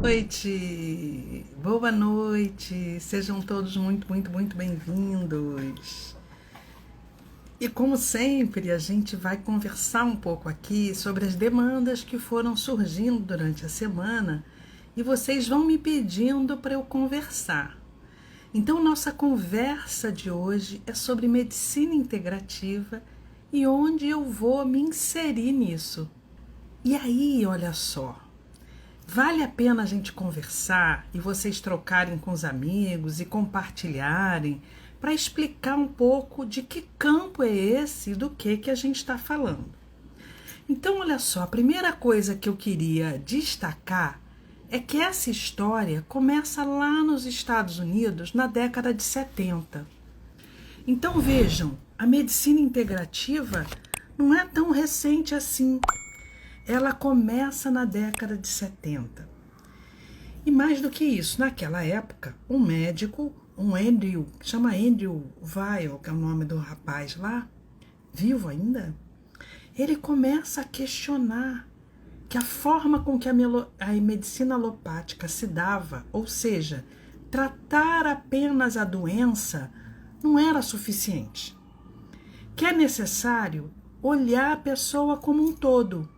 Noite, boa noite, sejam todos muito bem-vindos. E como sempre, a gente vai conversar um pouco aqui sobre as demandas que foram surgindo durante a semana e vocês vão me pedindo para eu conversar. Então, nossa conversa de hoje é sobre medicina integrativa e onde eu vou me inserir nisso. E aí, olha só. Vale a pena a gente conversar e vocês trocarem com os amigos e compartilharem para explicar um pouco de que campo é esse e do que a gente está falando. Então, olha só, a primeira coisa que eu queria destacar é que essa história começa lá nos Estados Unidos na década de 70. Então, vejam, a medicina integrativa não é tão recente assim. Ela começa na década de 70. E mais do que isso, naquela época, um médico, chama Andrew Weil, que é o nome do rapaz lá, vivo ainda, ele começa a questionar que a forma com que a medicina alopática se dava, ou seja, tratar apenas a doença, não era suficiente. Que é necessário olhar a pessoa como um todo,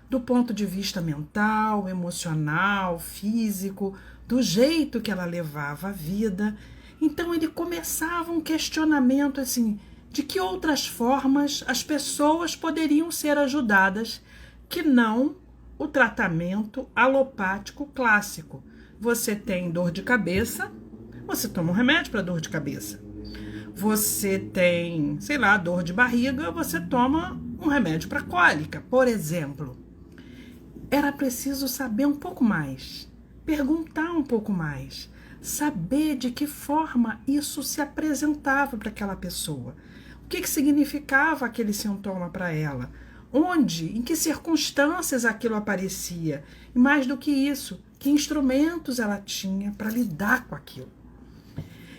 do ponto de vista mental, emocional, físico, do jeito que ela levava a vida. Então ele começava um questionamento assim, de que outras formas as pessoas poderiam ser ajudadas, que não o tratamento alopático clássico. Você tem dor de cabeça, você toma um remédio para dor de cabeça. Você tem, dor de barriga, você toma um remédio para cólica, por exemplo. Era preciso saber um pouco mais, perguntar um pouco mais, saber de que forma isso se apresentava para aquela pessoa, o que significava aquele sintoma para ela, onde, em que circunstâncias aquilo aparecia, e mais do que isso, que instrumentos ela tinha para lidar com aquilo.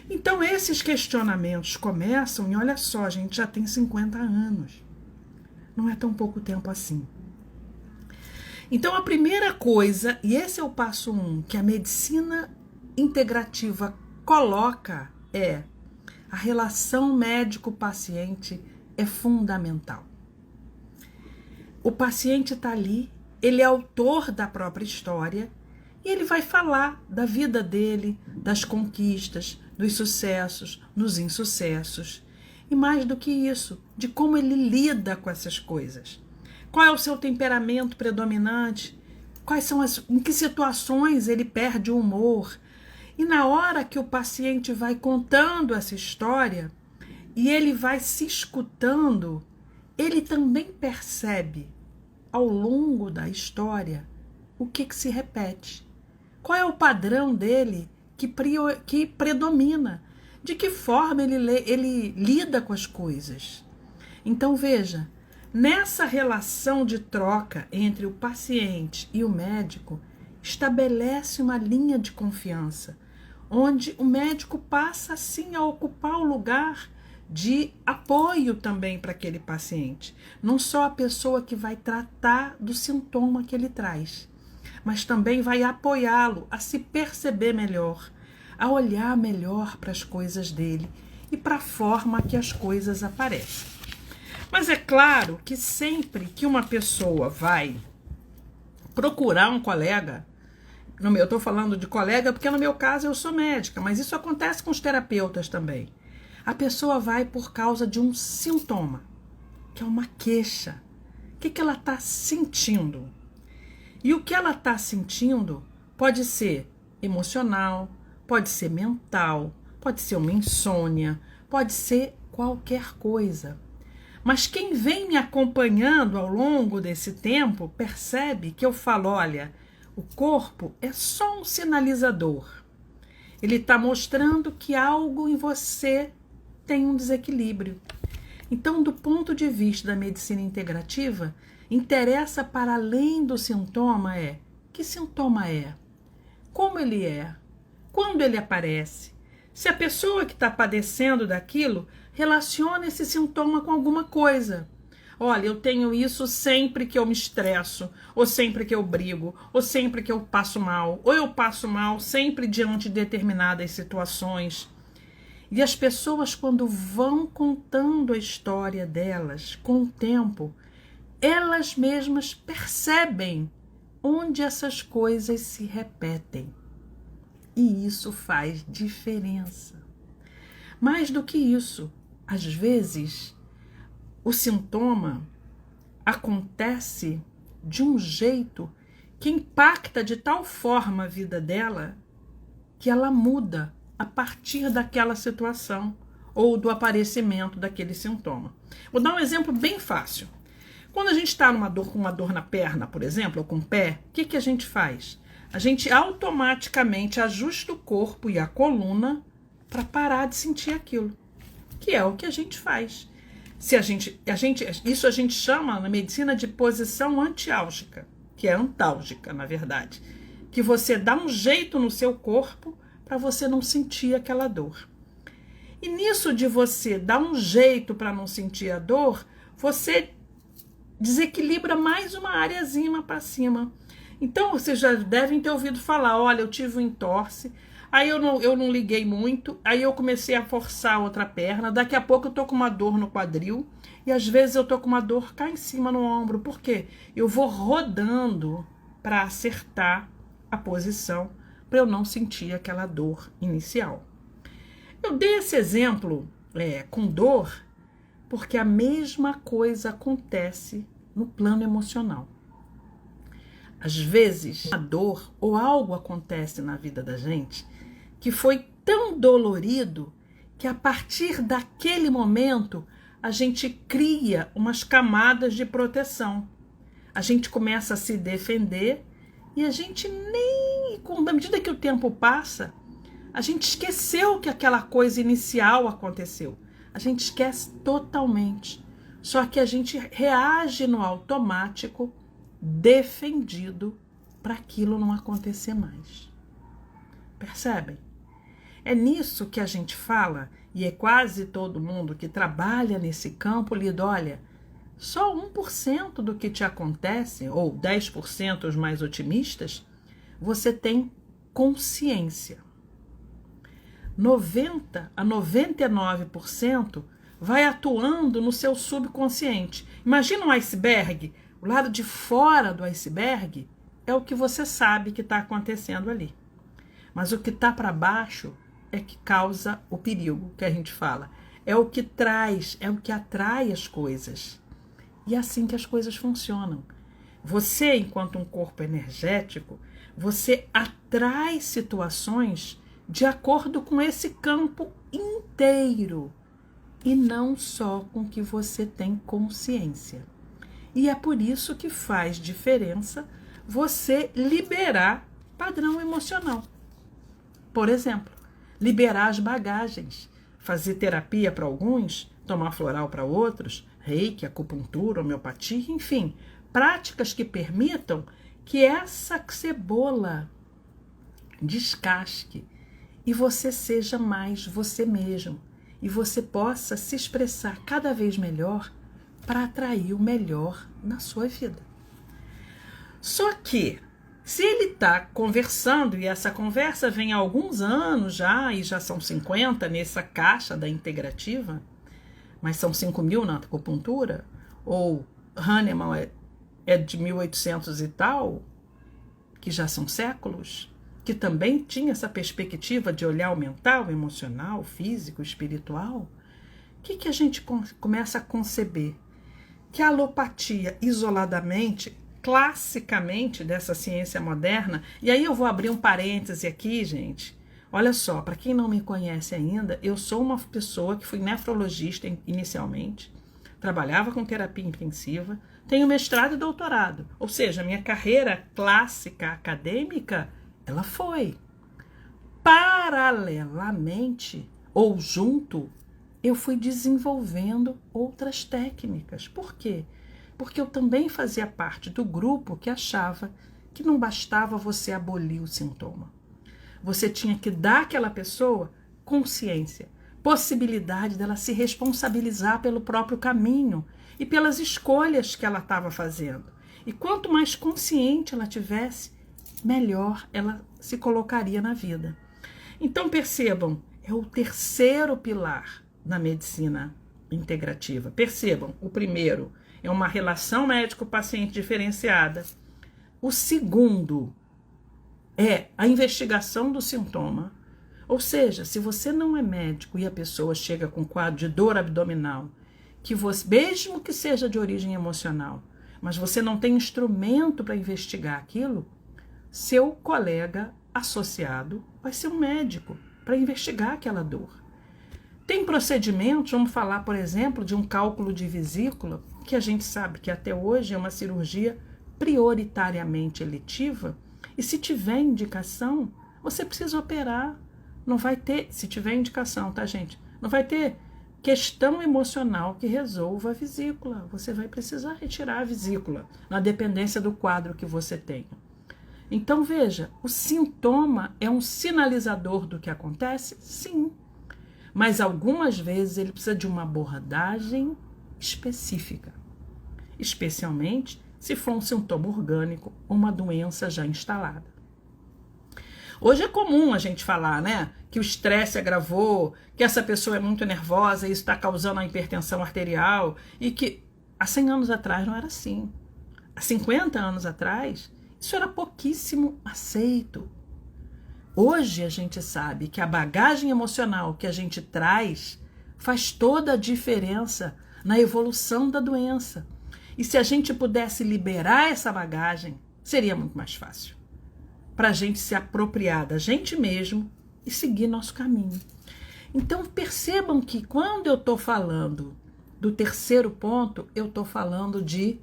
Então esses questionamentos começam, e olha só, a gente já tem 50 anos, não é tão pouco tempo assim. Então, a primeira coisa, e esse é o passo 1, que a medicina integrativa coloca é a relação médico-paciente é fundamental. O paciente está ali, ele é autor da própria história e ele vai falar da vida dele, das conquistas, dos sucessos, dos insucessos. E mais do que isso, de como ele lida com essas coisas. Qual é o seu temperamento predominante? Em que situações ele perde o humor? E na hora que o paciente vai contando essa história e ele vai se escutando, ele também percebe ao longo da história o que se repete. Qual é o padrão dele que predomina? De que forma ele lida com as coisas? Então veja, nessa relação de troca entre o paciente e o médico, estabelece uma linha de confiança, onde o médico passa, assim, a ocupar o lugar de apoio também para aquele paciente. Não só a pessoa que vai tratar do sintoma que ele traz, mas também vai apoiá-lo a se perceber melhor, a olhar melhor para as coisas dele e para a forma que as coisas aparecem. Mas é claro que sempre que uma pessoa vai procurar um colega, eu estou falando de colega porque no meu caso eu sou médica, mas isso acontece com os terapeutas também. A pessoa vai por causa de um sintoma, que é uma queixa. O que ela está sentindo? E o que ela está sentindo pode ser emocional, pode ser mental, pode ser uma insônia, pode ser qualquer coisa. Mas quem vem me acompanhando ao longo desse tempo percebe que eu falo, olha, o corpo é só um sinalizador. Ele está mostrando que algo em você tem um desequilíbrio. Então, do ponto de vista da medicina integrativa, interessa para além do sintoma que sintoma é? Como ele é? Quando ele aparece? Se a pessoa que está padecendo daquilo relaciona esse sintoma com alguma coisa. Olha, eu tenho isso sempre que eu me estresso, ou sempre que eu brigo, ou sempre que eu passo mal, ou eu passo mal sempre diante de determinadas situações. E as pessoas, quando vão contando a história delas, com o tempo, elas mesmas percebem onde essas coisas se repetem. E isso faz diferença. Mais do que isso, às vezes, o sintoma acontece de um jeito que impacta de tal forma a vida dela que ela muda a partir daquela situação ou do aparecimento daquele sintoma. Vou dar um exemplo bem fácil. Quando a gente está com uma dor na perna, por exemplo, ou com o pé, o que a gente faz? A gente automaticamente ajusta o corpo e a coluna para parar de sentir aquilo, que é o que a gente faz. Isso a gente chama na medicina de posição antiálgica, que é antálgica, na verdade, que você dá um jeito no seu corpo para você não sentir aquela dor. E nisso de você dar um jeito para não sentir a dor, você desequilibra mais uma areazinha para cima. Então, vocês já devem ter ouvido falar, olha, eu tive um entorse, aí eu não liguei muito, aí eu comecei a forçar a outra perna, daqui a pouco eu tô com uma dor no quadril, e às vezes eu tô com uma dor cá em cima no ombro. Por quê? Eu vou rodando para acertar a posição, para eu não sentir aquela dor inicial. Eu dei esse exemplo com dor, porque a mesma coisa acontece no plano emocional. Às vezes, a dor ou algo acontece na vida da gente que foi tão dolorido que a partir daquele momento a gente cria umas camadas de proteção. A gente começa a se defender e a gente à medida que o tempo passa, a gente esqueceu que aquela coisa inicial aconteceu. A gente esquece totalmente. Só que a gente reage no automático, defendido para aquilo não acontecer mais. Percebem? É nisso que a gente fala, e é quase todo mundo que trabalha nesse campo lida, olha, só 1% do que te acontece, ou 10% os mais otimistas, você tem consciência. 90% a 99% vai atuando no seu subconsciente. Imagina um iceberg. O lado de fora do iceberg é o que você sabe que está acontecendo ali. Mas o que está para baixo é que causa o perigo que a gente fala. É o que traz, é o que atrai as coisas. E é assim que as coisas funcionam. Você, enquanto um corpo energético, você atrai situações de acordo com esse campo inteiro. E não só com o que você tem consciência. E é por isso que faz diferença você liberar padrão emocional. Por exemplo, liberar as bagagens, fazer terapia para alguns, tomar floral para outros, reiki, acupuntura, homeopatia, enfim, práticas que permitam que essa cebola descasque e você seja mais você mesmo e você possa se expressar cada vez melhor para atrair o melhor na sua vida. Só que, se ele está conversando, e essa conversa vem há alguns anos já, e já são 50 nessa caixa da integrativa, mas são 5.000 na acupuntura, ou Hahnemann é de 1800 e tal, que já são séculos, que também tinha essa perspectiva de olhar o mental, o emocional, o físico, o espiritual, o que a gente começa a conceber? Que a alopatia isoladamente, classicamente dessa ciência moderna, e aí eu vou abrir um parêntese aqui, gente, olha só, para quem não me conhece ainda, eu sou uma pessoa que fui nefrologista inicialmente, trabalhava com terapia intensiva, tenho mestrado e doutorado, ou seja, minha carreira clássica acadêmica, ela foi. Paralelamente, ou junto, eu fui desenvolvendo outras técnicas. Por quê? Porque eu também fazia parte do grupo que achava que não bastava você abolir o sintoma. Você tinha que dar àquela pessoa consciência, possibilidade dela se responsabilizar pelo próprio caminho e pelas escolhas que ela estava fazendo. E quanto mais consciente ela tivesse, melhor ela se colocaria na vida. Então percebam, é o terceiro pilar da medicina integrativa. Percebam, o primeiro é uma relação médico-paciente diferenciada. O segundo é a investigação do sintoma. Ou seja, se você não é médico e a pessoa chega com quadro de dor abdominal, que você, mesmo que seja de origem emocional, mas você não tem instrumento para investigar aquilo, seu colega associado vai ser um médico para investigar aquela dor. Tem procedimentos, vamos falar, por exemplo, de um cálculo de vesícula, que a gente sabe que até hoje é uma cirurgia prioritariamente eletiva, e se tiver indicação, você precisa operar. Não vai ter, se tiver indicação, tá, gente? Não vai ter questão emocional que resolva a vesícula. Você vai precisar retirar a vesícula, na dependência do quadro que você tenha. Então, veja, o sintoma é um sinalizador do que acontece? Sim. Mas algumas vezes ele precisa de uma abordagem específica, especialmente se for um sintoma orgânico ou uma doença já instalada. Hoje é comum a gente falar, né, que o estresse agravou, que essa pessoa é muito nervosa e isso está causando a hipertensão arterial, e que há 100 anos atrás não era assim. Há 50 anos atrás, isso era pouquíssimo aceito. Hoje a gente sabe que a bagagem emocional que a gente traz faz toda a diferença na evolução da doença. E se a gente pudesse liberar essa bagagem, seria muito mais fácil para a gente se apropriar da gente mesmo e seguir nosso caminho. Então percebam que quando eu estou falando do terceiro ponto, eu estou falando de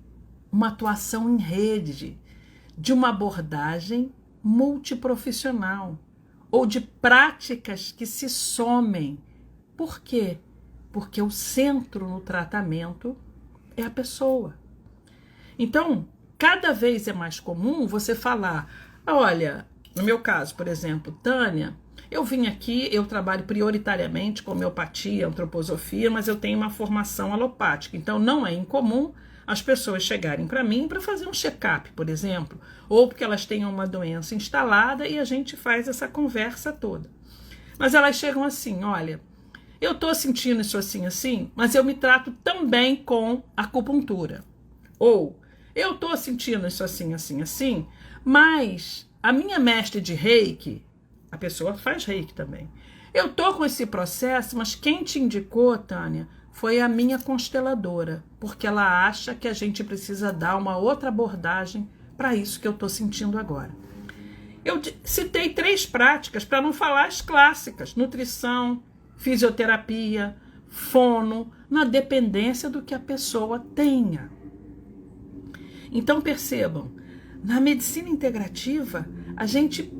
uma atuação em rede, de uma abordagem multiprofissional ou de práticas que se somem. Por quê? Porque o centro no tratamento é a pessoa. Então, cada vez é mais comum você falar, olha, no meu caso, por exemplo, Tânia, eu vim aqui, eu trabalho prioritariamente com homeopatia, antroposofia, mas eu tenho uma formação alopática, então não é incomum as pessoas chegarem para mim para fazer um check-up, por exemplo, ou porque elas tenham uma doença instalada e a gente faz essa conversa toda. Mas elas chegam assim, olha, eu estou sentindo isso assim, assim, mas eu me trato também com acupuntura. Ou, eu estou sentindo isso assim, assim, assim, mas a minha mestre de reiki, a pessoa faz reiki também, eu estou com esse processo, mas quem te indicou, Tânia, foi a minha consteladora, porque ela acha que a gente precisa dar uma outra abordagem para isso que eu estou sentindo agora. Eu citei 3 práticas, para não falar as clássicas, nutrição, fisioterapia, fono, na dependência do que a pessoa tenha. Então percebam, na medicina integrativa, a gente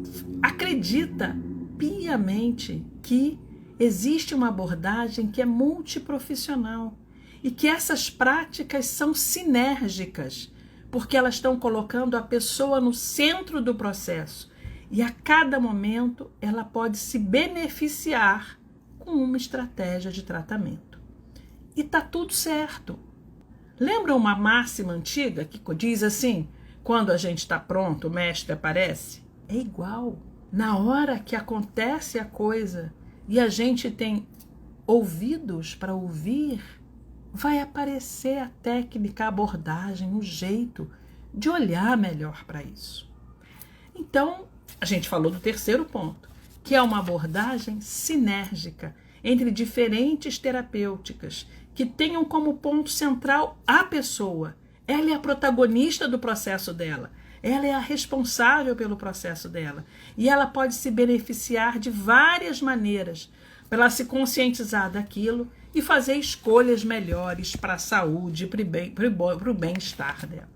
acredita piamente que existe uma abordagem que é multiprofissional e que essas práticas são sinérgicas, porque elas estão colocando a pessoa no centro do processo e a cada momento ela pode se beneficiar com uma estratégia de tratamento. E está tudo certo. Lembra uma máxima antiga que diz assim, quando a gente está pronto, o mestre aparece? É igual. Na hora que acontece a coisa e a gente tem ouvidos para ouvir, vai aparecer a técnica, a abordagem, o jeito de olhar melhor para isso. Então, a gente falou do terceiro ponto, que é uma abordagem sinérgica entre diferentes terapêuticas que tenham como ponto central a pessoa. Ela é a protagonista do processo dela. Ela é a responsável pelo processo dela. E ela pode se beneficiar de várias maneiras para ela se conscientizar daquilo e fazer escolhas melhores para a saúde, para o bem-estar dela.